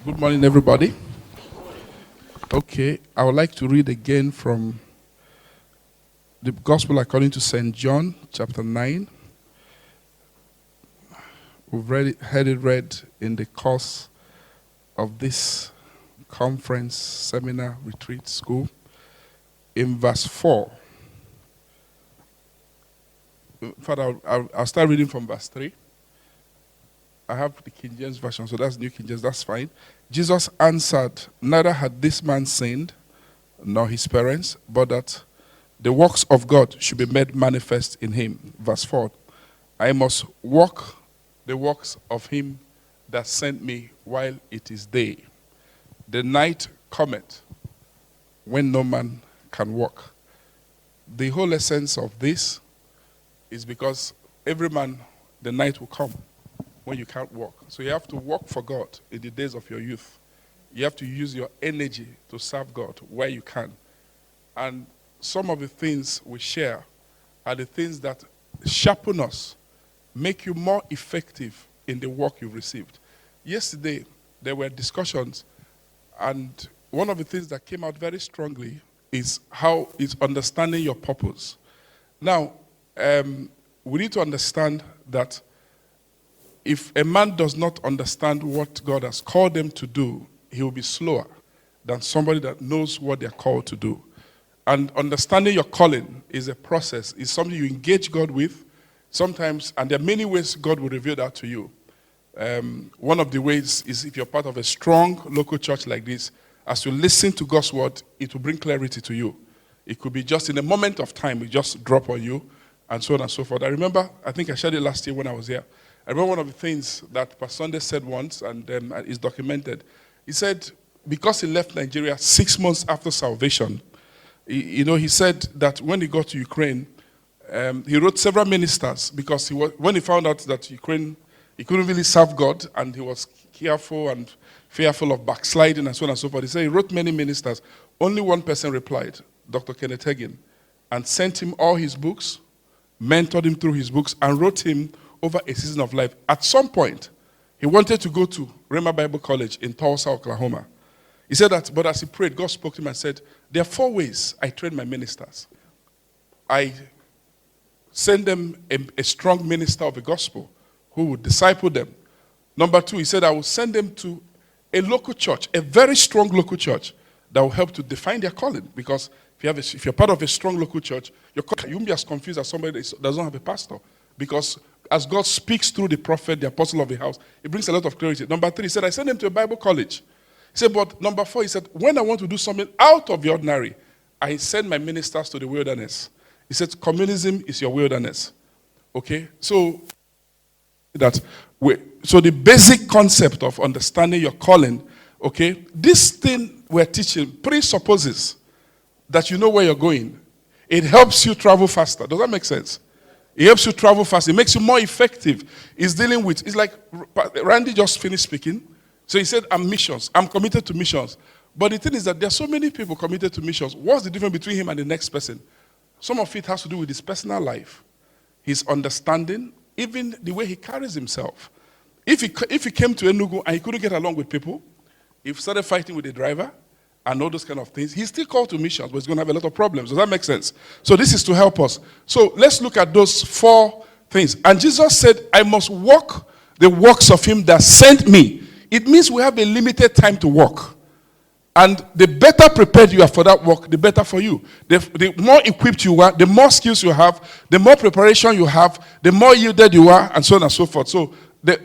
Good morning, everybody. Okay, I would like to read again from the Gospel according to St. John, chapter 9. We've had it read in the course of this conference, seminar, retreat, school. In verse 4. Father, I'll start reading from verse 3. I have the King James Version, so that's New King James, that's fine. Jesus answered, neither had this man sinned, nor his parents, but that the works of God should be made manifest in him. Verse 4. I must walk the works of him that sent me while it is day. The night cometh when no man can walk. The whole essence of this is because every man, the night will come when you can't walk. So you have to work for God in the days of your youth. You have to use your energy to serve God where you can. And some of the things we share are the things that sharpen us, make you more effective in the work you've received. Yesterday, there were discussions, and one of the things that came out very strongly is how it's understanding your purpose. Now, we need to understand that if a man does not understand what God has called them to do, he will be slower than somebody that knows what they're called to do. And understanding your calling is a process, is something you engage God with sometimes, and there are many ways God will reveal that to you. One of the ways is if you're part of a strong local church like this, as you listen to God's word, it will bring clarity to you. It could be just in a moment of time, it just drop on you, and so on and so forth. I remember, I think I shared it last year when I was here. I remember one of the things that Pastor Sunday said once, and is documented. He said, because he left Nigeria 6 months after salvation, he said that when he got to Ukraine, he wrote several ministers because when he found out that Ukraine, he couldn't really serve God, and he was careful and fearful of backsliding and so on and so forth. He said he wrote many ministers. Only one person replied, Dr. Kenneth Hagin, and sent him all his books, mentored him through his books, and wrote him over a season of life. At some point, he wanted to go to Rhema Bible College in Tulsa, Oklahoma. He said that, but as he prayed, God spoke to him and said, there are 4 ways I train my ministers. I send them a strong minister of the gospel who would disciple them. Number 2, he said, I will send them to a local church, a very strong local church that will help to define their calling. Because if you're part of a strong local church, you won't be as confused as somebody that doesn't have a pastor. Because as God speaks through the prophet, the apostle of the house, it brings a lot of clarity. Number 3, he said, I sent them to a Bible college. He said, but number 4, he said, when I want to do something out of the ordinary, I send my ministers to the wilderness. He said, communism is your wilderness. Okay? So the basic concept of understanding your calling, okay, this thing we're teaching presupposes that you know where you're going. It helps you travel faster. Does that make sense? It helps you travel fast. It makes you more effective. It's like Randy just finished speaking. So he said, I'm missions. I'm committed to missions. But the thing is that there are so many people committed to missions. What's the difference between him and the next person? Some of it has to do with his personal life, his understanding, even the way he carries himself. If he came to Enugu and he couldn't get along with people, he started fighting with the driver and all those kind of things, he's still called to missions, but he's going to have a lot of problems. Does that make sense? So this is to help us. So let's look at those 4 things. And Jesus said, I must walk the works of him that sent me. It means we have a limited time to walk. And the better prepared you are for that work, the better for you. The more equipped you are, the more skills you have, the more preparation you have, the more yielded you are, and so on and so forth. So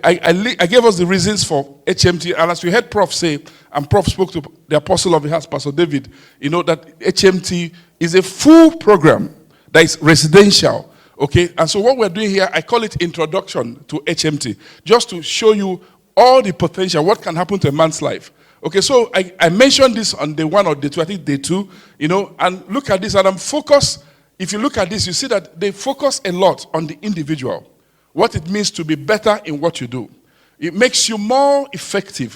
I gave us the reasons for HMT, and as we heard Prof say, and Prof spoke to the apostle of the house, Pastor David, that HMT is a full program that is residential, okay? And so what we're doing here, I call it introduction to HMT, just to show you all the potential, what can happen to a man's life. Okay, so I mentioned this on day 1 or day 2, I think day 2, and look at this, and I'm focused. If you look at this, you see that they focus a lot on the individual, what it means to be better in what you do. It makes you more effective.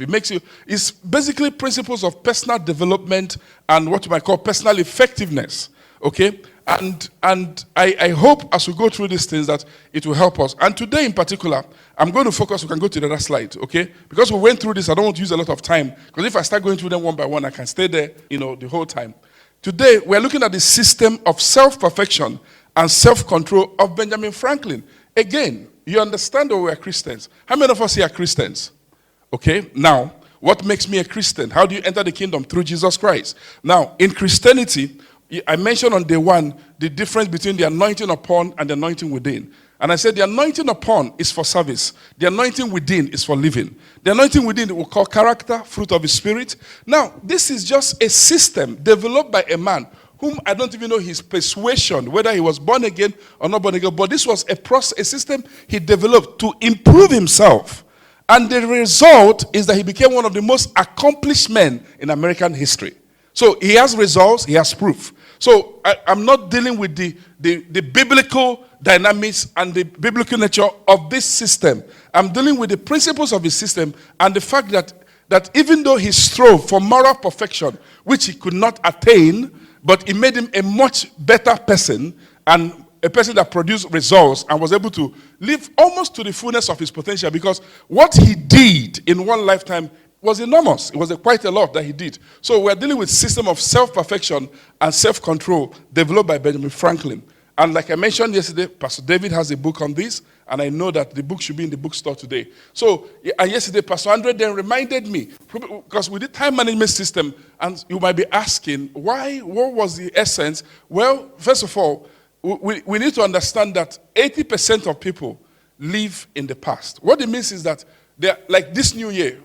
It's basically principles of personal development and what you might call personal effectiveness. Okay? And I hope as we go through these things that it will help us. And today in particular, I'm going to focus. We can go to the other slide, okay? Because we went through this, I don't want to use a lot of time. Because if I start going through them one by one, I can stay there, the whole time. Today, we're looking at the system of self-perfection and self-control of Benjamin Franklin. Again, you understand that we're Christians. How many of us here are Christians? Okay, now, what makes me a Christian? How do you enter the kingdom? Through Jesus Christ. Now, in Christianity, I mentioned on day one the difference between the anointing upon and the anointing within. And I said the anointing upon is for service. The anointing within is for living. The anointing within we call character, fruit of the Spirit. Now, this is just a system developed by a man whom I don't even know his persuasion, whether he was born again or not born again, but this was a process, a system he developed to improve himself. And the result is that he became one of the most accomplished men in American history. So he has results, he has proof. So I'm not dealing with the biblical dynamics and the biblical nature of this system. I'm dealing with the principles of his system and the fact that even though he strove for moral perfection, which he could not attain, but it made him a much better person and a person that produced results and was able to live almost to the fullness of his potential, because what he did in one lifetime was enormous. It was quite a lot that he did. So we're dealing with system of self-perfection and self-control developed by Benjamin Franklin. And like I mentioned yesterday, Pastor David has a book on this, and I know that the book should be in the bookstore today. So, and yesterday, Pastor Andre then reminded me, because with the time management system, and you might be asking, why, what was the essence? Well, first of all, we need to understand that 80% of people live in the past. What it means is that they're like this new year,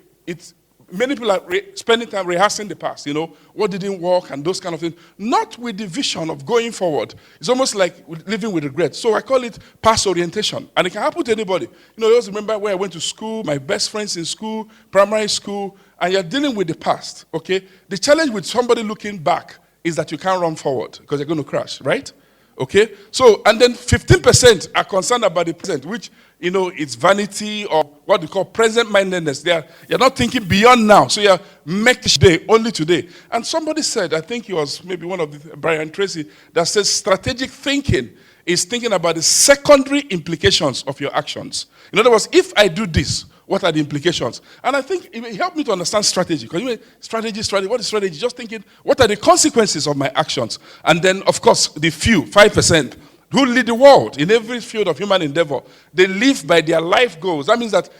many people are spending time rehearsing the past, what didn't work and those kind of things, not with the vision of going forward. It's almost like living with regret. So I call it past orientation. And it can happen to anybody. I always remember where I went to school, my best friends in school, primary school, and you're dealing with the past, okay? The challenge with somebody looking back is that you can't run forward because you're going to crash, right? Okay? So, and then 15% are concerned about the present, which, it's vanity or what we call present-mindedness. You're not thinking beyond now. So you're make today, only today. And somebody said, I think it was maybe one of the, Brian Tracy, that says strategic thinking is thinking about the secondary implications of your actions. In other words, if I do this, what are the implications? And I think it helped me to understand strategy. Because strategy, what is strategy? Just thinking, what are the consequences of my actions? And then, of course, the few, 5%, who lead the world in every field of human endeavor. They live by their life goals. That means that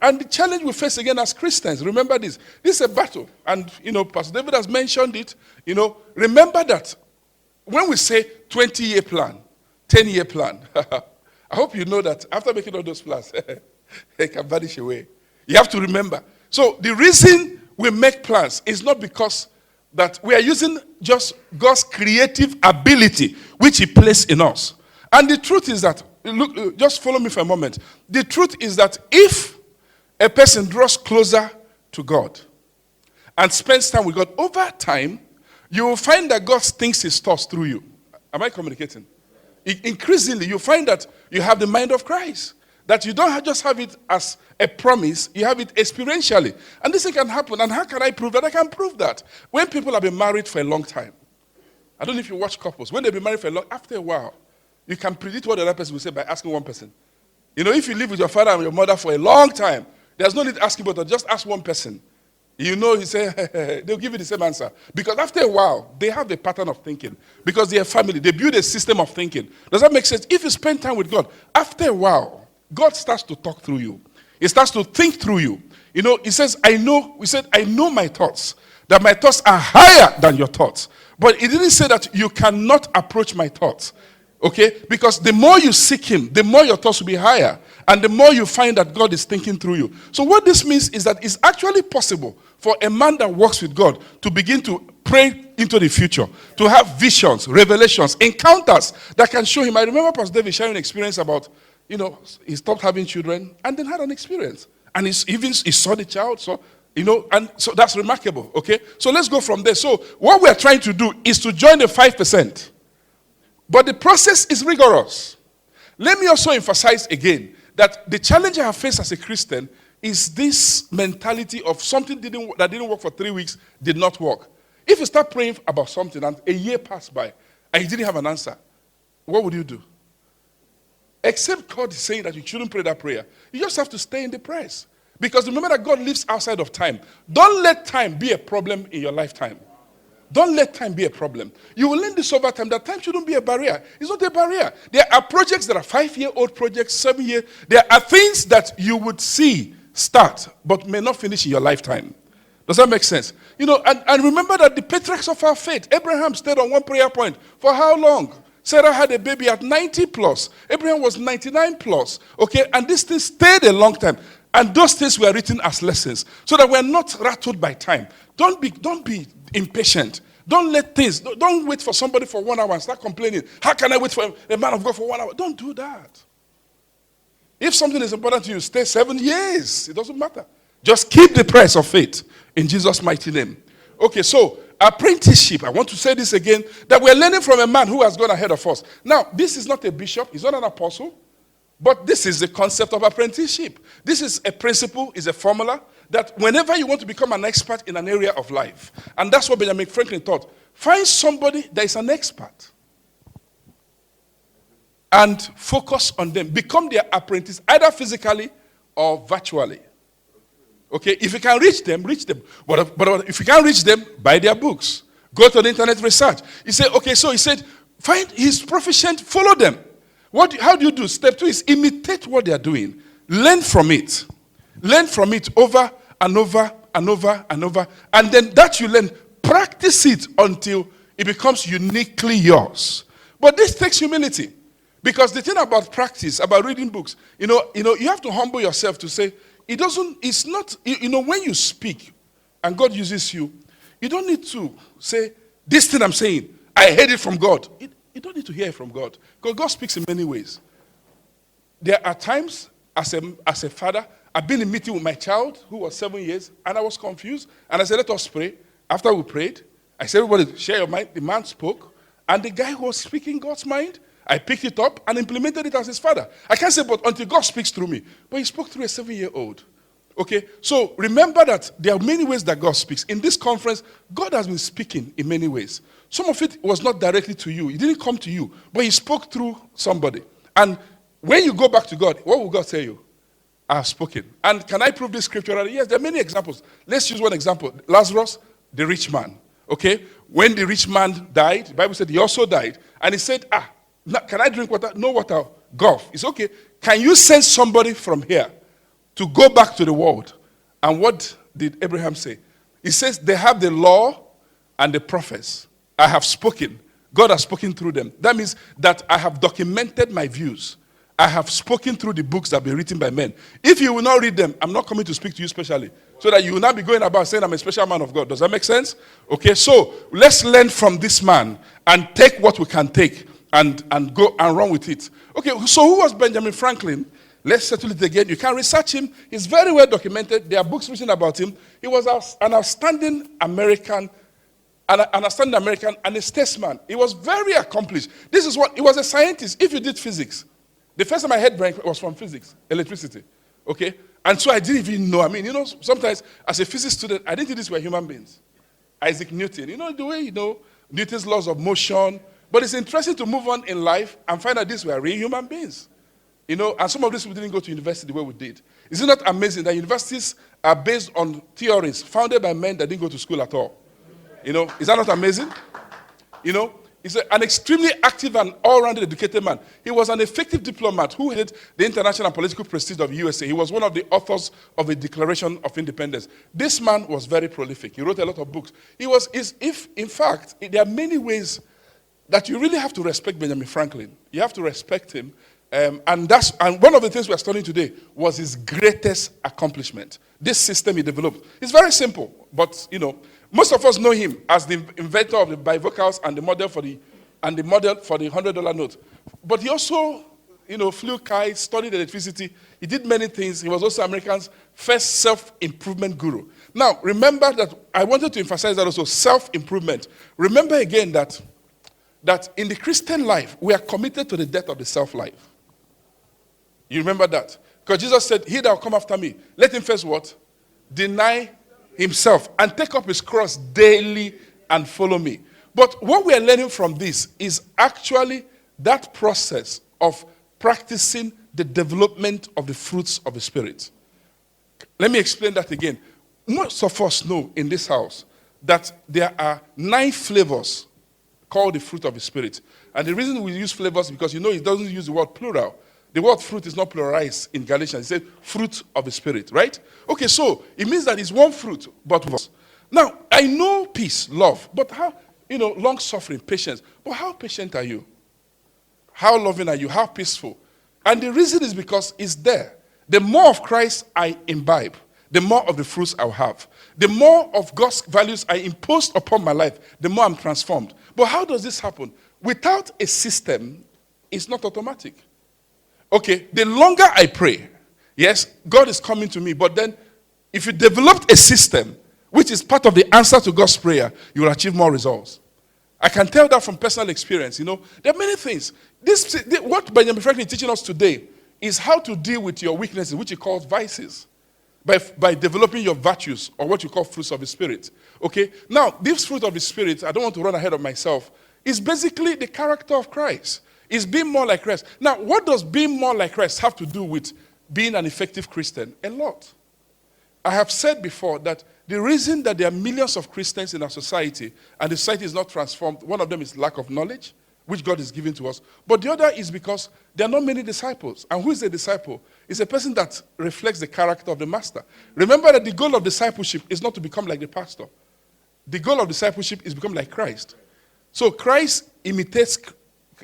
and the challenge we face again as Christians, remember this. This is a battle. And, Pastor David has mentioned it. Remember that when we say 20-year plan, 10-year plan, I hope you know that after making all those plans, they can vanish away. You have to remember. So the reason we make plans is not because that we are using just God's creative ability, which He placed in us. And the truth is that, look, just follow me for a moment. The truth is that if a person draws closer to God and spends time with God over time, you will find that God thinks His thoughts through you. Am I communicating? Increasingly, you find that you have the mind of Christ. That you don't just have it as a promise, you have it experientially. And this thing can happen. And how can I prove that? I can prove that. When people have been married for a long time, I don't know if you watch couples, when they've been married for a long, after a while, you can predict what the other person will say by asking one person. If you live with your father and your mother for a long time, there's no need to ask but just ask one person. You say, they'll give you the same answer. Because after a while, they have a pattern of thinking. Because they are family, they build a system of thinking. Does that make sense? If you spend time with God, after a while, God starts to talk through you. He starts to think through you. He says, I know my thoughts, that my thoughts are higher than your thoughts. But he didn't say that you cannot approach my thoughts. Okay? Because the more you seek Him, the more your thoughts will be higher. And the more you find that God is thinking through you. So what this means is that it's actually possible for a man that works with God to begin to pray into the future, to have visions, revelations, encounters that can show him. I remember Pastor David sharing an experience about, he stopped having children and then had an experience. And he saw the child, and so that's remarkable, okay? So let's go from there. So what we are trying to do is to join the 5%. But the process is rigorous. Let me also emphasize again that the challenge I have faced as a Christian is this mentality of something that didn't work for 3 weeks did not work. If you start praying about something and a year passed by and you didn't have an answer, what would you do? Except God is saying that you shouldn't pray that prayer. You just have to stay in the prayers. Because remember that God lives outside of time. Don't let time be a problem in your lifetime. Don't let time be a problem. You will learn this over time, that time shouldn't be a barrier. It's not a barrier. There are projects that are 5-year-old projects, 7-year. There are things that you would see start, but may not finish in your lifetime. Does that make sense? And remember that the patriarchs of our faith, Abraham stayed on one prayer point. For how long? Sarah had a baby at 90 plus. Abraham was 99 plus. Okay, and this thing stayed a long time. And those things were written as lessons, so that we're not rattled by time. Don't be impatient. Don't wait for somebody for 1 hour and start complaining. How can I wait for a man of God for 1 hour? Don't do that. If something is important to you, stay 7 years. It doesn't matter. Just keep the price of faith in Jesus' mighty name. Okay, so apprenticeship. I want to say this again, that we're learning from a man who has gone ahead of us. Now, this is not a bishop. He's not an apostle. But this is the concept of apprenticeship. This is a principle, is a formula that whenever you want to become an expert in an area of life, and that's what Benjamin Franklin taught, find somebody that is an expert and focus on them. Become their apprentice, either physically or virtually. Okay, if you can reach them, reach them. But if you can't reach them, buy their books. Go to the internet research. He said, okay, so he said, find his proficient, follow them. How do you do? Step 2 is imitate what they are doing. Learn from it. Learn from it over and over and over and over. And then that you learn, practice it until it becomes uniquely yours. But this takes humility. Because the thing about practice, about reading books, you have to humble yourself to say, when you speak and God uses you, you don't need to say, this thing I'm saying, I heard it from God. You don't need to hear it from God. Because God speaks in many ways. There are times, as a father, I've been in a meeting with my child who was 7 years, and I was confused. And I said, let us pray. After we prayed, I said, everybody share your mind. The man spoke. And the guy who was speaking God's mind, I picked it up and implemented it as his father. I can't say, but until God speaks through me. But he spoke through a 7-year-old. Okay? So remember that there are many ways that God speaks. In this conference, God has been speaking in many ways. Some of it was not directly to you. It didn't come to you. But he spoke through somebody. And when you go back to God, what will God tell you? I have spoken. And can I prove this scripturally? Yes, there are many examples. Let's use one example. Lazarus, the rich man. Okay? When the rich man died, the Bible said he also died. And he said, can I drink water? No water. Gulf. It's okay. Can you send somebody from here to go back to the world? And what did Abraham say? He says, they have the law and the prophets. I have spoken. God has spoken through them. That means that I have documented my views. I have spoken through the books that have been written by men. If you will not read them, I'm not coming to speak to you specially. So that you will not be going about saying I'm a special man of God. Does that make sense? Okay, so let's learn from this man and take what we can take and go and run with it. Okay, so who was Benjamin Franklin? Let's settle it again. You can research him. He's very well documented. There are books written about him. He was an outstanding American and a statesman. He was very accomplished. He was a scientist. If you did physics, the first time I heard brain was from physics, electricity. Okay? And so I didn't even know. Sometimes as a physics student, I didn't think these were human beings. Isaac Newton, the way, Newton's laws of motion. But it's interesting to move on in life and find out these were real human beings. And some of these people didn't go to university the way we did. Is it not amazing that universities are based on theories founded by men that didn't go to school at all? Is that not amazing? He's an extremely active and all-rounded educated man. He was an effective diplomat who headed the international and political prestige of the USA. He was one of the authors of a Declaration of Independence. This man was very prolific. He wrote a lot of books. In fact, there are many ways that you really have to respect Benjamin Franklin. You have to respect him. And one of the things we're studying today was his greatest accomplishment. This system he developed. It's very simple, but most of us know him as the inventor of the bifocals and the model for the $100 note. But he also, flew kites, studied electricity. He did many things. He was also America's first self-improvement guru. Now, remember that I wanted to emphasize that also, self-improvement. Remember again that in the Christian life, we are committed to the death of the self-life. You remember that? Because Jesus said, he that will come after me, let him first what? Deny himself and take up his cross daily and follow me. But what we are learning from this is actually that process of practicing the development of the fruits of the Spirit. Let me explain that again. Most of us know in this house that there are 9 flavors called the fruit of the Spirit. And the reason we use flavors is because it doesn't use the word plural. The word fruit is not pluralized in Galatians. It says fruit of the Spirit, right? Okay, so it means that it's one fruit, but now I know peace, love, but how, long suffering, patience. But how patient are you? How loving are you? How peaceful? And the reason is because it's there. The more of Christ I imbibe, the more of the fruits I'll have. The more of God's values I impose upon my life, the more I'm transformed. But how does this happen? Without a system, it's not automatic. Okay, the longer I pray, yes, God is coming to me. But then, if you developed a system, which is part of the answer to God's prayer, you will achieve more results. I can tell that from personal experience. There are many things. What Benjamin Franklin is teaching us today is how to deal with your weaknesses, which he calls vices, by developing your virtues, or what you call fruits of the Spirit. Okay? Now, this fruit of the Spirit, I don't want to run ahead of myself, is basically the character of Christ. It's being more like Christ. Now, what does being more like Christ have to do with being an effective Christian? A lot. I have said before that the reason that there are millions of Christians in our society and the society is not transformed, one of them is lack of knowledge, which God is giving to us. But the other is because there are not many disciples. And who is a disciple? It's a person that reflects the character of the master. Remember that the goal of discipleship is not to become like the pastor. The goal of discipleship is to become like Christ. So Christ imitates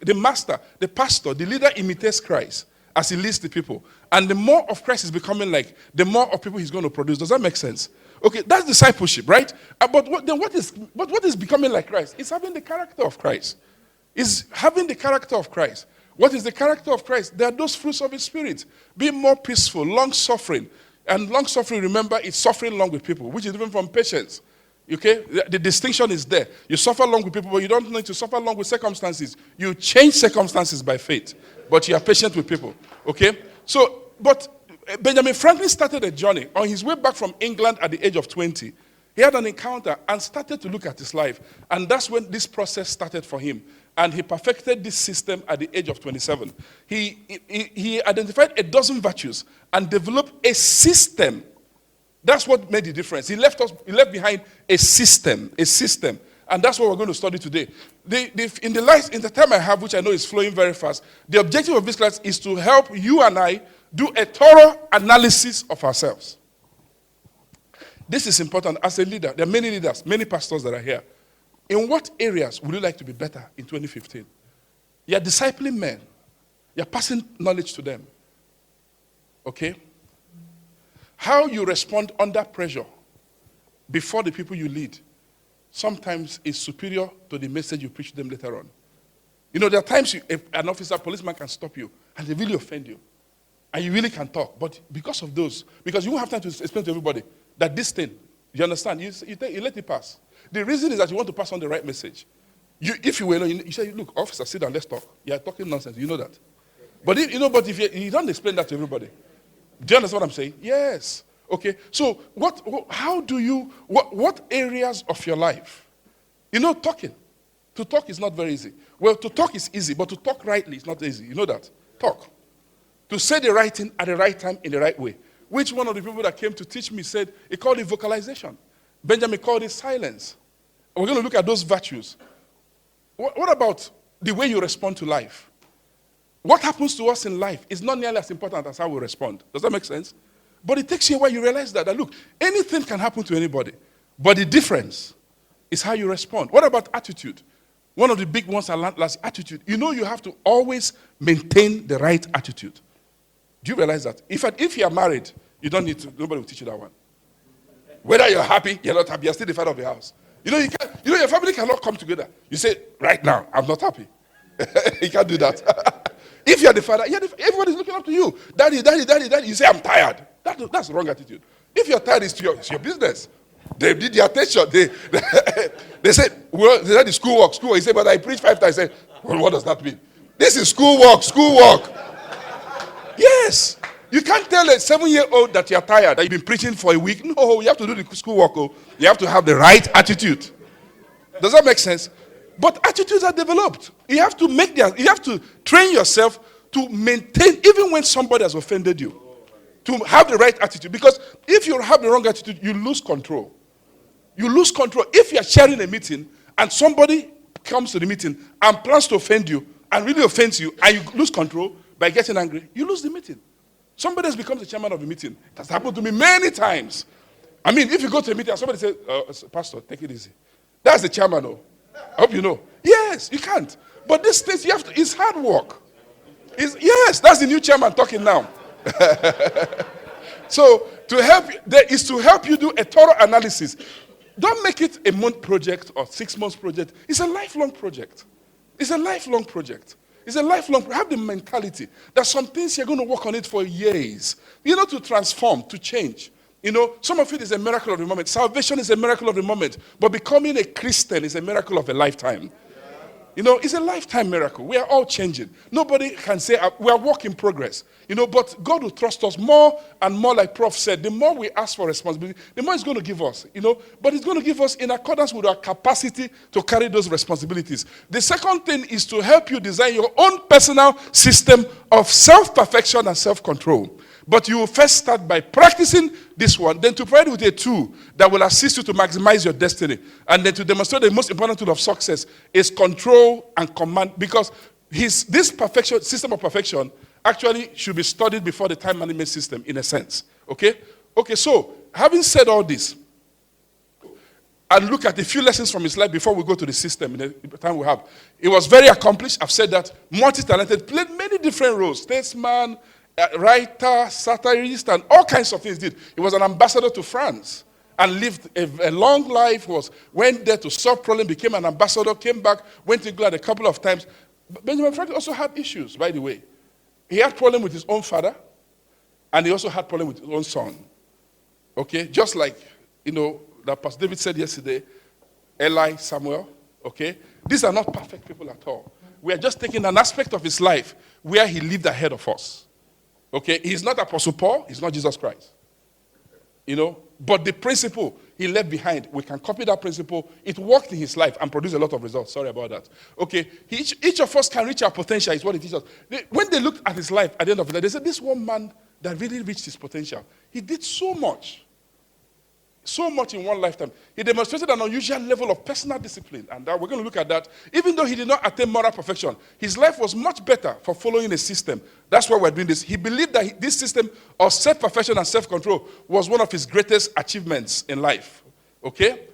the master, the pastor, the leader imitates Christ as he leads the people. And the more of Christ is becoming like, the more of people he's going to produce. Does that make sense? Okay, that's discipleship, right? But what is becoming like Christ? It's having the character of Christ. It's having the character of Christ. What is the character of Christ? There are those fruits of the Spirit. Being more peaceful, long-suffering. And long-suffering, remember, is suffering long with people, which is different from patience. Okay? The distinction is there. You suffer long with people, but you don't need to suffer long with circumstances. You change circumstances by faith, but you are patient with people. Okay? So, but Benjamin Franklin started a journey. On his way back from England at the age of 20, he had an encounter and started to look at his life. And that's when this process started for him. And he perfected this system at the age of 27. He identified a dozen virtues and developed a system. That's what made the difference. He left behind a system. And that's what we're going to study today. In the time I have, which I know is flowing very fast, the objective of this class is to help you and I do a thorough analysis of ourselves. This is important as a leader. There are many leaders, many pastors that are here. In what areas would you like to be better in 2015? You're discipling men. You're passing knowledge to them. Okay? How you respond under pressure before the people you lead sometimes is superior to the message you preach to them later on. There are times an officer, policeman can stop you and they really offend you. And you really can talk. But because of those, because you won't have time to explain to everybody that this thing, you understand, you let it pass. The reason is that you want to pass on the right message. If you were, you say, look, officer, sit down, let's talk. You're talking nonsense. You know that. But if you don't explain that to everybody. Do you understand what I'm saying? Yes. Okay. So what areas of your life? Talking. To talk is not very easy. Well, to talk is easy, but to talk rightly is not easy. You know that. Talk. To say the right thing at the right time in the right way. Which one of the people that came to teach me said, he called it vocalization. Benjamin called it silence. And we're going to look at those virtues. What about the way you respond to life? What happens to us in life is not nearly as important as how we respond. Does that make sense? But it takes you a while. You realize that look, anything can happen to anybody. But the difference is how you respond. What about attitude? One of the big ones I learned last, attitude. You have to always maintain the right attitude. Do you realize that? If you are married, you don't need to, nobody will teach you that one. Whether you're happy, you're not happy, you're still the father of the house. Your family cannot come together. You say, right now, I'm not happy. You can't do that. If you're the father, everybody's looking up to you. Daddy. You say, I'm tired. That's the wrong attitude. If you're tired, it's your business. They did their attention. They said, the schoolwork. He said, but I preach 5 times. I said, well, what does that mean? This is schoolwork. Yes. You can't tell a 7-year-old that you're tired, that you've been preaching for a week. No, you have to do the schoolwork. You have to have the right attitude. Does that make sense? But attitudes are developed. You have to train yourself to maintain, even when somebody has offended you, to have the right attitude. Because if you have the wrong attitude, you lose control. You lose control. If you are chairing a meeting and somebody comes to the meeting and plans to offend you and really offends you, and you lose control by getting angry, you lose the meeting. Somebody else becomes the chairman of the meeting. It has happened to me many times. I mean, if you go to a meeting and somebody says, Pastor, take it easy. That's the chairman, oh. I hope you know. Yes, you can't. But this thing, it's hard work. Yes, that's the new chairman talking now. So, to help you do a thorough analysis. Don't make it a month project or 6 months project. It's a lifelong project. It's a lifelong project. Have the mentality that some things you're going to work on it for years. To transform, to change. Some of it is a miracle of the moment. Salvation is a miracle of the moment. But becoming a Christian is a miracle of a lifetime. It's a lifetime miracle. We are all changing. Nobody can say we are work in progress. But God will trust us more and more, like Prof said. The more we ask for responsibility, the more He's going to give us. But He's going to give us in accordance with our capacity to carry those responsibilities. The second thing is to help you design your own personal system of self-perfection and self-control. But you will first start by practicing this one, then to provide with a tool that will assist you to maximize your destiny. And then to demonstrate the most important tool of success is control and command. Because this system of perfection actually should be studied before the time management system, in a sense. Okay, so having said all this, and look at a few lessons from his life before we go to the system in the time we have. He was very accomplished. I've said that. Multi-talented, played many different roles. Statesman, writer, satirist, and all kinds of things did. He was an ambassador to France and lived a long life, went there to solve problems, became an ambassador, came back, went to England a couple of times. But Benjamin Franklin also had issues, by the way. He had problem with his own father, and he also had problem with his own son. Okay? Just like, that Pastor David said yesterday, Eli, Samuel, okay? These are not perfect people at all. We are just taking an aspect of his life where he lived ahead of us. Okay, he's not Apostle Paul, he's not Jesus Christ. But the principle he left behind, we can copy that principle. It worked in his life and produced a lot of results. Sorry about that. Okay, each of us can reach our potential, is what it teaches us. When they looked at his life at the end of the day, they said, this one man that really reached his potential, he did so much in one lifetime. He demonstrated an unusual level of personal discipline, and we're going to look at that. Even though he did not attain moral perfection, his life was much better for following a system. That's why we're doing this. He believed that this system of self-perfection and self-control was one of his greatest achievements in life. Okay,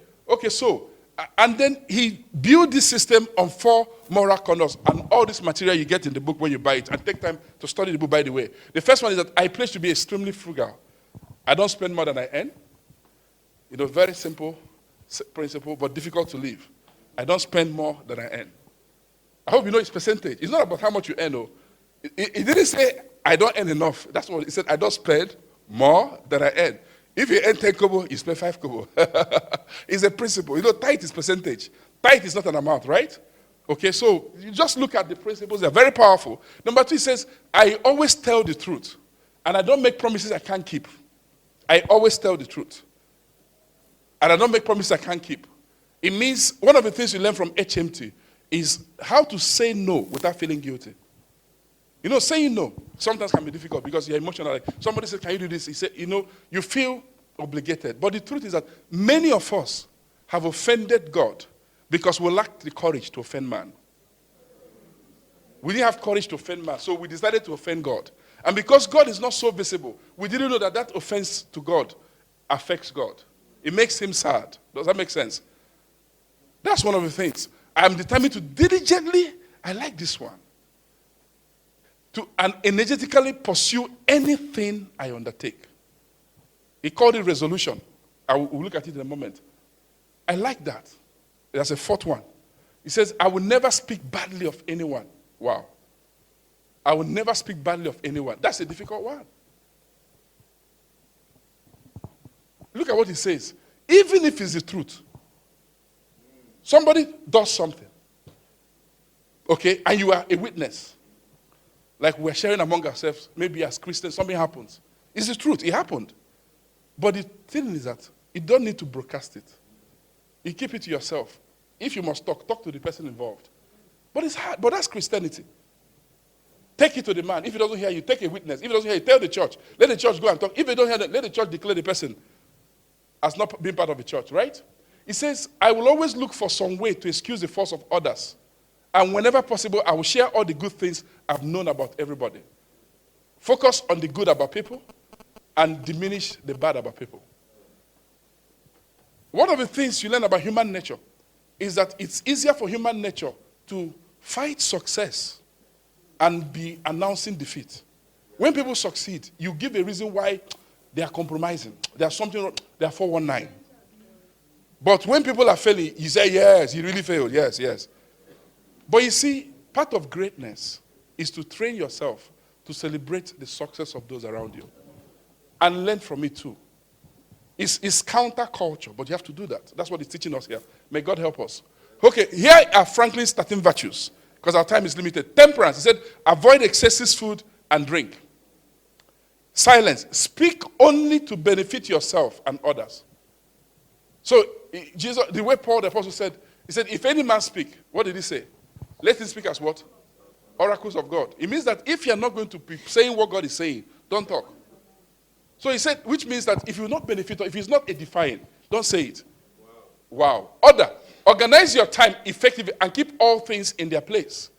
so, and then he built this system on 4 moral corners, and all this material you get in the book when you buy it, and take time to study the book, by the way. The first one is that I pledge to be extremely frugal. I don't spend more than I earn. Very simple principle, but difficult to live. I don't spend more than I earn. I hope you know its percentage. It's not about how much you earn. No. It didn't say, I don't earn enough. That's what it said. I don't spend more than I earn. If you earn 10 kobo, you spend 5 kobo. It's a principle. Tithe is percentage. Tithe is not an amount, right? Okay, so you just look at the principles. They're very powerful. Number 2, it says, I always tell the truth. And I don't make promises I can't keep. I always tell the truth. And I don't make promises I can't keep. It means one of the things you learn from HMT is how to say no without feeling guilty. Saying no sometimes can be difficult because you're emotional. Like somebody says, can you do this? He said, you feel obligated. But the truth is that many of us have offended God because we lacked the courage to offend man. We didn't have courage to offend man, so we decided to offend God. And because God is not so visible, we didn't know that offense to God affects God. It makes him sad. Does that make sense? That's one of the things. I am determined to diligently, I like this one, to energetically pursue anything I undertake. He called it resolution. We'll look at it in a moment. I like that. There's a 4th one. He says, I will never speak badly of anyone. Wow. I will never speak badly of anyone. That's a difficult one. Look at what he says. Even if it's the truth. Somebody does something. Okay? And you are a witness. Like we're sharing among ourselves. Maybe as Christians, something happens. It's the truth. It happened. But the thing is that you don't need to broadcast it. You keep it to yourself. If you must talk to the person involved. But it's hard. But that's Christianity. Take it to the man. If he doesn't hear you, take a witness. If he doesn't hear you, tell the church. Let the church go and talk. If they don't hear that, let the church declare the person as not being part of the church, right? He says, I will always look for some way to excuse the faults of others. And whenever possible, I will share all the good things I've known about everybody. Focus on the good about people and diminish the bad about people. One of the things you learn about human nature is that it's easier for human nature to fight success and be announcing defeat. When people succeed, you give a reason why they are compromising. There's something wrong. They are 419. But when people are failing, you say, yes, you really failed. Yes, yes. But you see, part of greatness is to train yourself to celebrate the success of those around you and learn from it too. It's counterculture, but you have to do that. That's what he's teaching us here. May God help us. Okay, here are Franklin's 13 virtues, because our time is limited. Temperance, he said, avoid excessive food and drink. Silence, speak only to benefit yourself and others. So, Jesus, the way Paul the apostle said, he said, if any man speak, what did he say? Let him speak as what? Oracles of God. It means that if you're not going to be saying what God is saying, don't talk. So he said, which means that if you not benefit, or if it's not edifying, don't say it. Wow. Order. Organize your time effectively and keep all things in their place.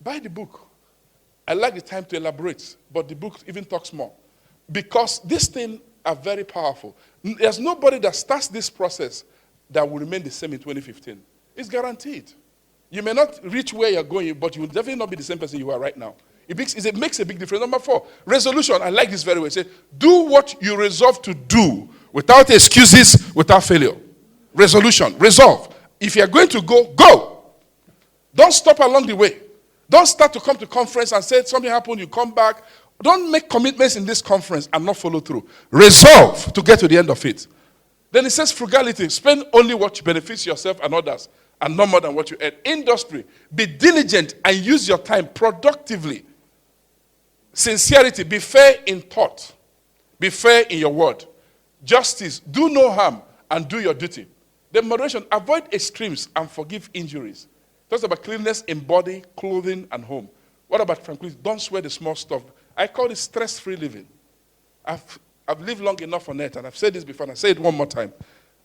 Buy the book. I like the time to elaborate, but the book even talks more. Because these things are very powerful. There's nobody that starts this process that will remain the same in 2015. It's guaranteed. You may not reach where you're going, but you will definitely not be the same person you are right now. It makes a big difference. Number 4, resolution. I like this very well. It says, do what you resolve to do without excuses, without failure. Resolution. Resolve. If you're going to go, go. Don't stop along the way. Don't start to come to conference and say something happened, you come back. Don't make commitments in this conference and not follow through. Resolve to get to the end of it. Then it says frugality. Spend only what benefits yourself and others and no more than what you earn. Industry. Be diligent and use your time productively. Sincerity. Be fair in thought. Be fair in your word. Justice. Do no harm and do your duty. Then moderation. Avoid extremes and forgive injuries. Talks about cleanliness in body, clothing, and home. What about tranquility? Don't sweat the small stuff. I call it stress-free living. I've lived long enough on earth, and I've said this before, and I'll say it one more time.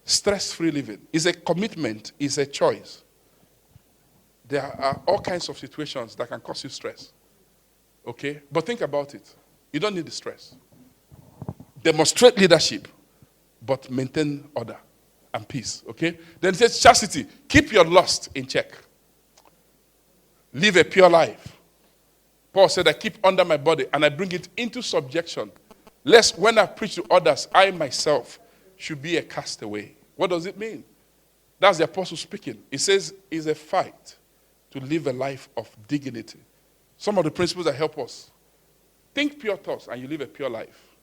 Stress-free living is a commitment, is a choice. There are all kinds of situations that can cause you stress. Okay? But think about it. You don't need the stress. Demonstrate leadership, but maintain order and peace. Okay? Then it says chastity. Keep your lust in check. Live a pure life. Paul said, I keep under my body and I bring it into subjection, lest when I preach to others, I myself should be a castaway. What does it mean? That's the apostle speaking. He says it's a fight to live a life of dignity. Some of the principles that help us. Think pure thoughts and you live a pure life.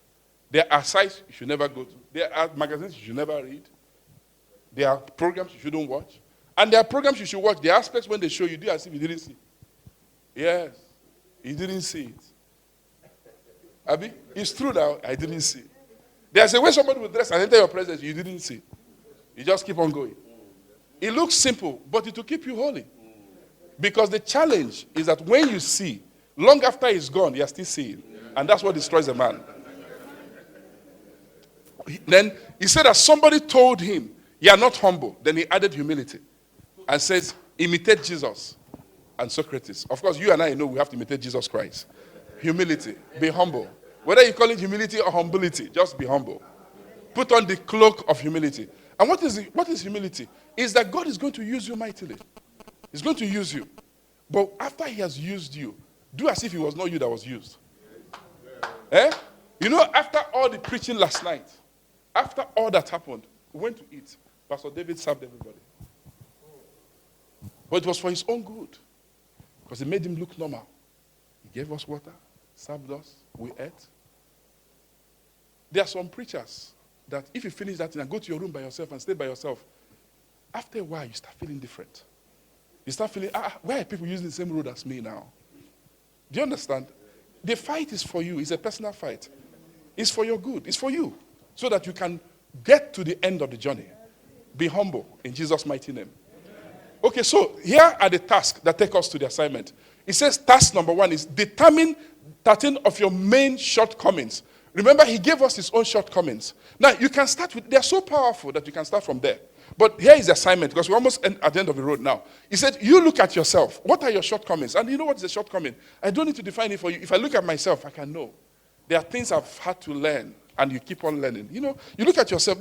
There are sites you should never go to. There are magazines you should never read. There are programs you shouldn't watch. And there are programs you should watch. The aspects when they show you do as if you didn't see. Yes. You didn't see it. Abi, it's true now, I didn't see. There's a way somebody will dress and enter your presence, you didn't see. You just keep on going. It looks simple, but it will keep you holy. Because the challenge is that when you see, long after he's gone, you're still seeing. And that's what destroys a man. Then he said that somebody told him, you are not humble. Then he added humility and says, imitate Jesus and Socrates. Of course, you and I know we have to imitate Jesus Christ. Humility. Be humble. Whether you call it humility or humility, just be humble. Put on the cloak of humility. And what is humility? Is that God is going to use you mightily. He's going to use you. But after he has used you, do as if it was not you that was used. You know, after all the preaching last night, after all that happened, we went to eat. Pastor David served everybody. But it was for his own good. Because it made him look normal. He gave us water, served us, we ate. There are some preachers that if you finish that thing and go to your room by yourself and stay by yourself, after a while you start feeling different. You start feeling, why are people using the same road as me now? Do you understand? The fight is for you. It's a personal fight. It's for your good. It's for you. So that you can get to the end of the journey. Be humble in Jesus' mighty name. Okay, so here are the tasks that take us to the assignment. It says task number 1 is determine 13 of your main shortcomings. Remember, he gave us his own shortcomings. Now, you can start with, they're so powerful that you can start from there. But here is the assignment, because we're almost at the end of the road now. He said, you look at yourself. What are your shortcomings? And you know what's the shortcoming? I don't need to define it for you. If I look at myself, I can know. There are things I've had to learn, and you keep on learning. You know, you look at yourself.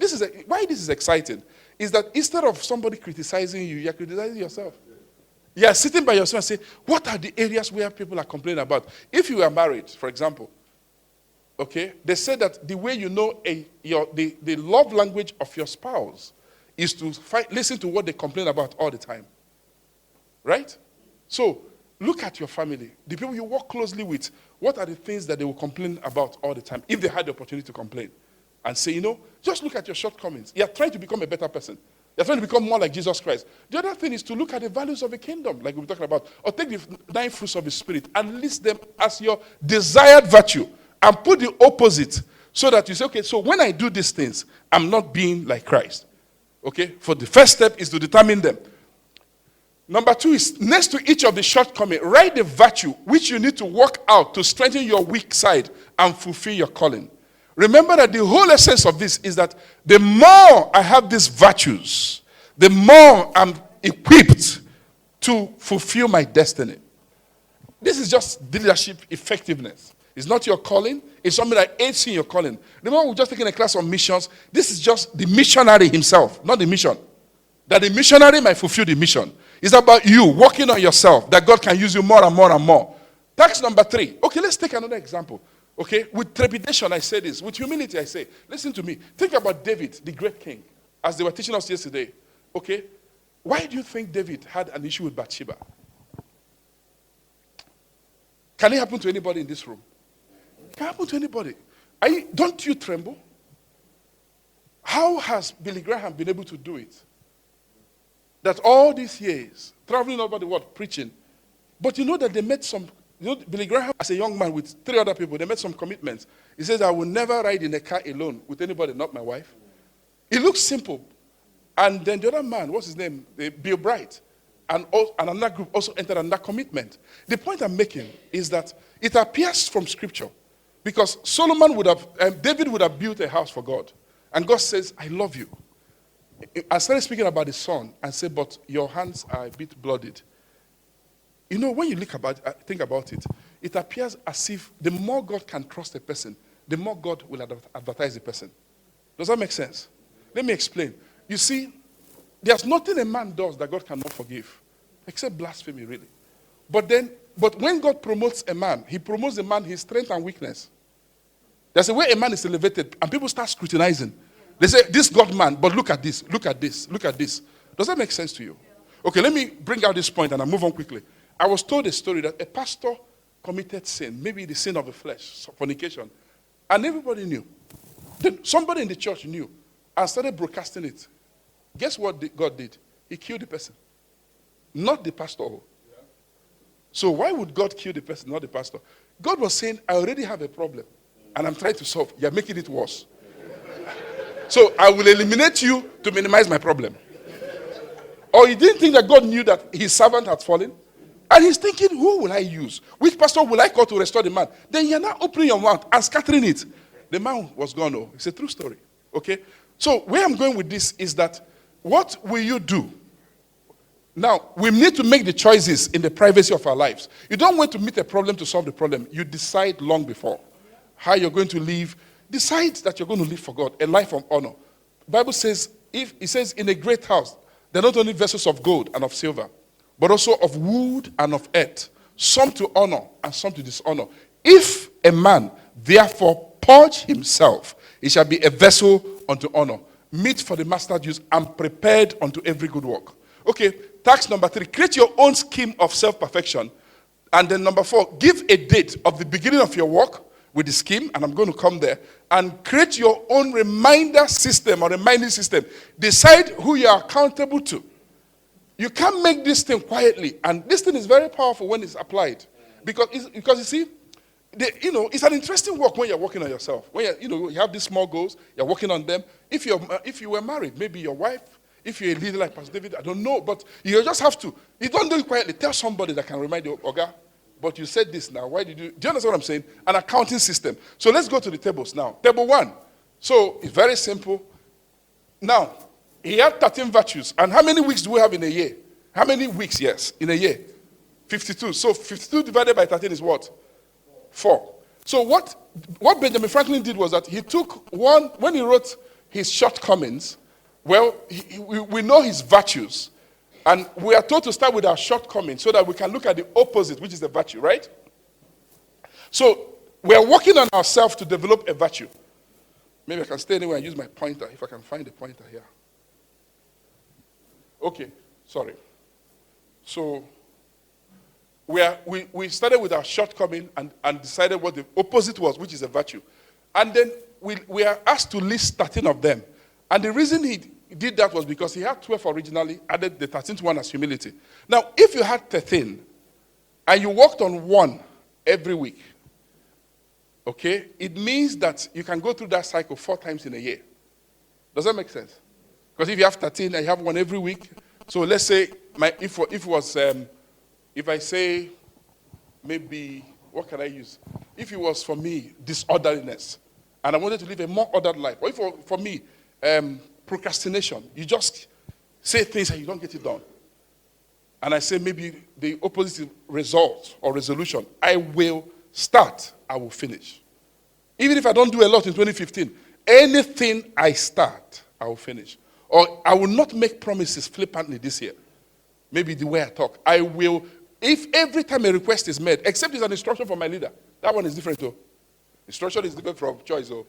Why this is exciting is that instead of somebody criticizing you, you're criticizing yourself. You're sitting by yourself and say, what are the areas where people are complaining about? If you are married, for example, okay, they say that the way you know the love language of your spouse is to listen to what they complain about all the time. Right? So, look at your family. The people you work closely with, what are the things that they will complain about all the time if they had the opportunity to complain? And say, you know, just look at your shortcomings. You're trying to become a better person. You're trying to become more like Jesus Christ. The other thing is to look at the values of the kingdom, like we were talking about, or take the 9 fruits of the Spirit and list them as your desired virtue and put the opposite so that you say, okay, so when I do these things, I'm not being like Christ. Okay? For the first step is to determine them. Number 2 is, next to each of the shortcomings, write the virtue which you need to work out to strengthen your weak side and fulfill your calling. Remember that the whole essence of this is that the more I have these virtues, the more I'm equipped to fulfill my destiny. This is just leadership effectiveness. It's not your calling. It's something that aids in your calling. Remember, we're just taking a class on missions. This is just the missionary himself, not the mission. That the missionary might fulfill the mission. It's about you working on yourself, that God can use you more and more and more. Task number 3. Okay, let's take another example. Okay, with trepidation I say this. With humility I say, listen to me. Think about David, the great king, as they were teaching us yesterday. Okay, why do you think David had an issue with Bathsheba? Can it happen to anybody in this room? It can happen to anybody. Don't you tremble? How has Billy Graham been able to do it? That all these years, traveling over the world, preaching, but you know that they met some, you know, Billy Graham, as a young man with 3 other people, they made some commitments. He says, I will never ride in a car alone with anybody, not my wife. It looks simple. And then the other man, what's his name? Bill Bright. And another group also entered on that commitment. The point I'm making is that it appears from Scripture. Because David would have built a house for God. And God says, I love you. I started speaking about the son and said, but your hands are a bit bloodied. You know, when you think about it, it appears as if the more God can trust a person, the more God will advertise the person. Does that make sense? Let me explain. You see, there's nothing a man does that God cannot forgive, except blasphemy, really. But when God promotes a man, he promotes the man his strength and weakness. There's a way a man is elevated, and people start scrutinizing. They say, this God man, but look at this, look at this, look at this. Does that make sense to you? Okay, let me bring out this point and I'll move on quickly. I was told a story that a pastor committed sin, maybe the sin of the flesh, fornication, and everybody knew. Then somebody in the church knew and started broadcasting it. Guess what God did? He killed the person. Not the pastor. So why would God kill the person, not the pastor? God was saying, I already have a problem, and I'm trying to solve. You're making it worse. So I will eliminate you to minimize my problem. Or he didn't think that God knew that his servant had fallen. And he's thinking, who will I use? Which pastor will I call to restore the man? Then you're now opening your mouth and scattering it. The man was gone. Oh, it's a true story. Okay? So where I'm going with this is that, what will you do? Now, we need to make the choices in the privacy of our lives. You don't wait to meet a problem to solve the problem. You decide long before how you're going to live. Decide that you're going to live for God, a life of honor. The Bible says, it says, in a great house, there are not only vessels of gold and of silver, but also of wood and of earth, some to honor and some to dishonor. If a man therefore purge himself, he shall be a vessel unto honor, meet for the master's use, and prepared unto every good work. Okay, task number 3, create your own scheme of self-perfection. And then number 4, give a date of the beginning of your work with the scheme, and I'm going to come there, and create your own reminder system or reminding system. Decide who you are accountable to. You can't make this thing quietly, and this thing is very powerful when it's applied. Because you see, it's an interesting work when you're working on yourself. When you have these small goals, you're working on them. If you were married, maybe your wife If you're a leader like Pastor David, I don't know, but you just have to. You don't do it quietly. Tell somebody that can remind you, Oga, but you said this now. Why did you? Do you understand what I'm saying? An accounting system. So let's go to the tables now. Table 1. So it's very simple. Now, he had 13 virtues. And how many weeks do we have in a year? How many weeks, yes, in a year? 52. So 52 divided by 13 is what? 4. So what Benjamin Franklin did was that he took one, when he wrote his shortcomings, well, we know his virtues. And we are told to start with our shortcomings so that we can look at the opposite, which is the virtue, right? So we are working on ourselves to develop a virtue. Maybe I can stay anywhere and use my pointer, if I can find the pointer here. Okay, sorry. So we started with our shortcoming and decided what the opposite was, which is a virtue. And then we are asked to list 13 of them. And the reason he did that was because he had 12 originally, added the 13th one as humility. Now, if you had 13 and you worked on one every week, okay, it means that you can go through that cycle 4 times in a year. Does that make sense? Because if you have 13 and you have one every week, so let's say if I say maybe, what can I use? If it was for me, disorderliness, and I wanted to live a more ordered life, or if for me, procrastination, you just say things and you don't get it done. And I say maybe the opposite result or resolution, I will start, I will finish. Even if I don't do a lot in 2015, anything I start, I will finish. Or I will not make promises flippantly this year. Maybe the way I talk. I will, if every time a request is made, except it's an instruction from my leader, that one is different too. Instruction is different from choice. So.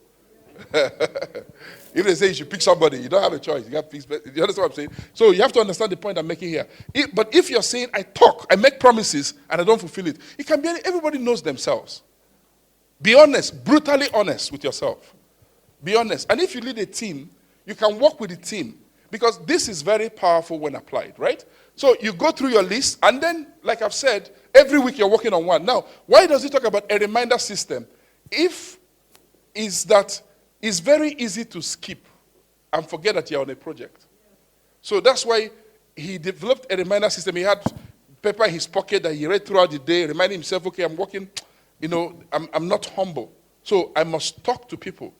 If they say you should pick somebody, you don't have a choice. You have to pick, you understand what I'm saying? So you have to understand the point I'm making here. But if you're saying I talk, I make promises, and I don't fulfill it, it can be everybody knows themselves. Be honest, brutally honest with yourself. Be honest. And if you lead a team, you can work with the team. Because this is very powerful when applied, right? So you go through your list, and then, like I've said, every week you're working on one. Now, why does he talk about a reminder system? Is that it's very easy to skip and forget that you're on a project. So that's why he developed a reminder system. He had paper in his pocket that he read throughout the day, reminding himself, okay, I'm working, I'm not humble. So I must talk to people.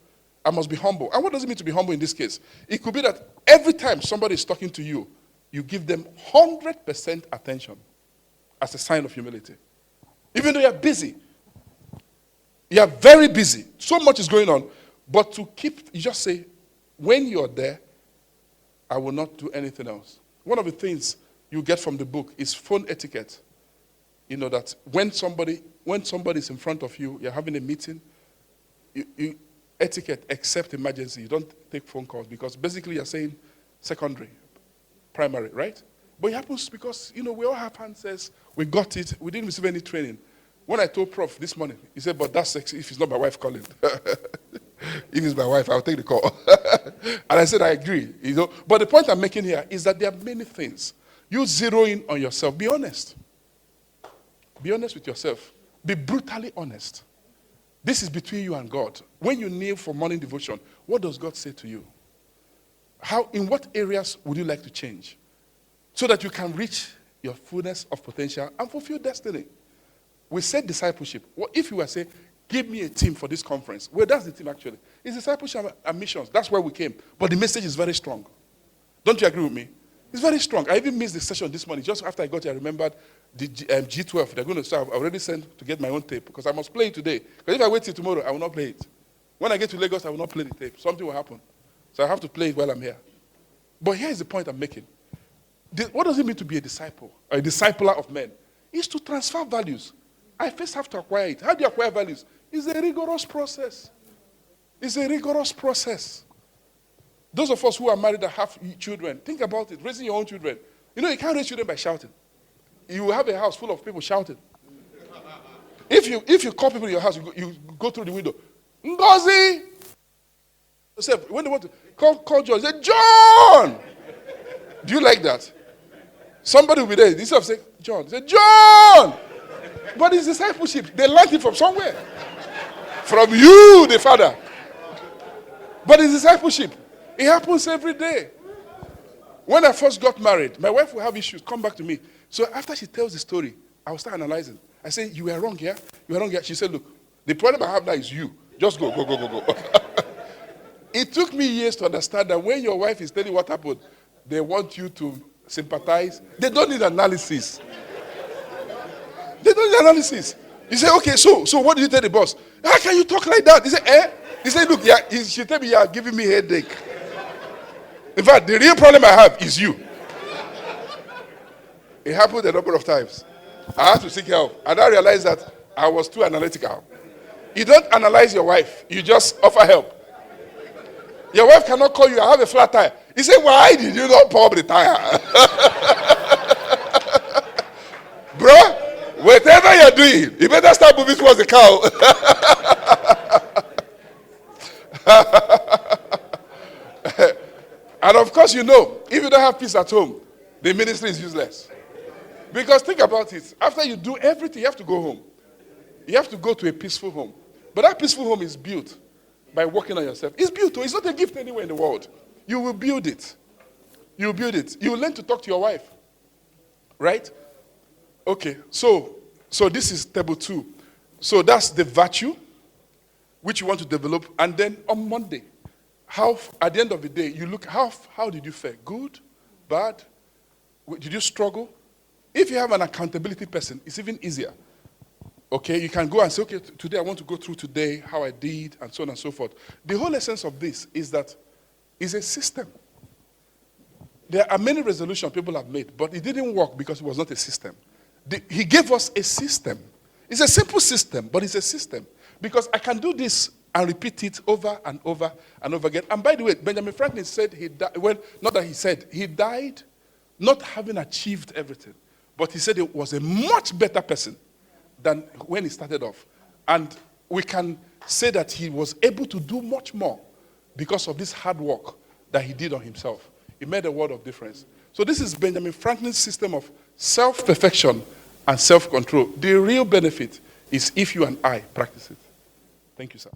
I must be humble. And what does it mean to be humble in this case? It could be that every time somebody is talking to you, you give them 100% attention as a sign of humility. Even though you're busy. You're very busy. So much is going on. But to keep, you just say, when you're there, I will not do anything else. One of the things you get from the book is phone etiquette. You know that when somebody is in front of you, you're having a meeting, you etiquette, except emergency. You don't take phone calls because basically you're saying secondary, primary, right? But it happens because, we all have answers. We got it. We didn't receive any training. When I told Prof this morning, he said, but that's sexy if it's not my wife calling. If it's my wife, I'll take the call. And I said, I agree. But the point I'm making here is that there are many things. You zero in on yourself. Be honest. Be honest with yourself. Be brutally honest. This is between you and God. When you kneel for morning devotion, what does God say to you? In what areas would you like to change? So that you can reach your fullness of potential and fulfill destiny. We said discipleship. What if you were saying, give me a team for this conference? Well, that's the team actually. It's discipleship and missions. That's where we came. But the message is very strong. Don't you agree with me? It's very strong. I even missed the session this morning. Just after I got here, I remembered the G12. They're going to start. I already sent to get my own tape because I must play it today. Because if I wait till tomorrow, I will not play it. When I get to Lagos, I will not play the tape. Something will happen. So I have to play it while I'm here. But here is the point I'm making. What does it mean to be a disciple, or a discipler of men? It's to transfer values. I first have to acquire it. How do you acquire values? It's a rigorous process. It's a rigorous process. Those of us who are married and have children, think about it, raising your own children. You can't raise children by shouting. You will have a house full of people shouting. If you call people in your house, you go through the window. Ngozi! When they want to call John, say, John! Do you like that? Somebody will be there. Instead of saying, John, say, John! But it's discipleship. They learned it from somewhere. From you, the father. But it's discipleship. It happens every day. When I first got married, my wife will have issues, come back to me. So after she tells the story, I will start analyzing. I say, you were wrong here. You were wrong here. She said, look, the problem I have now is you. Just go. It took me years to understand that when your wife is telling you what happened, they want you to sympathize. They don't need analysis. They don't need analysis. You say, okay, so what did you tell the boss? How can you talk like that? He said, eh? He said, look, she told me you are giving me headache. In fact, the real problem I have is you. It happened a number of times. I had to seek help. And I realized that I was too analytical. You don't analyze your wife. You just offer help. Your wife cannot call you, I have a flat tire. He said, why did you not pump the tire? Bro, whatever you're doing, you better start moving towards the cow. And of course, you know, if you don't have peace at home, the ministry is useless. Because think about it. After you do everything, you have to go home. You have to go to a peaceful home. But that peaceful home is built by working on yourself. It's built. It's not a gift anywhere in the world. You will build it. You will build it. You will learn to talk to your wife. Right? Okay. So this is table 2. So that's the virtue which you want to develop. And then on Monday, at the end of the day, you look, how did you fare? Good? Bad? Did you struggle? If you have an accountability person, it's even easier. Okay, you can go and say, okay, today I want to go through today, how I did, and so on and so forth. The whole essence of this is that it's a system. There are many resolutions people have made, but it didn't work because it was not a system. He gave us a system. It's a simple system, but it's a system. Because I can do this and repeat it over and over and over again. And by the way, Benjamin Franklin said he died, well, not that he said, he died not having achieved everything, but he said he was a much better person than when he started off. And we can say that he was able to do much more because of this hard work that he did on himself. It made a world of difference. So this is Benjamin Franklin's system of self-perfection and self-control. The real benefit is if you and I practice it. Thank you, sir.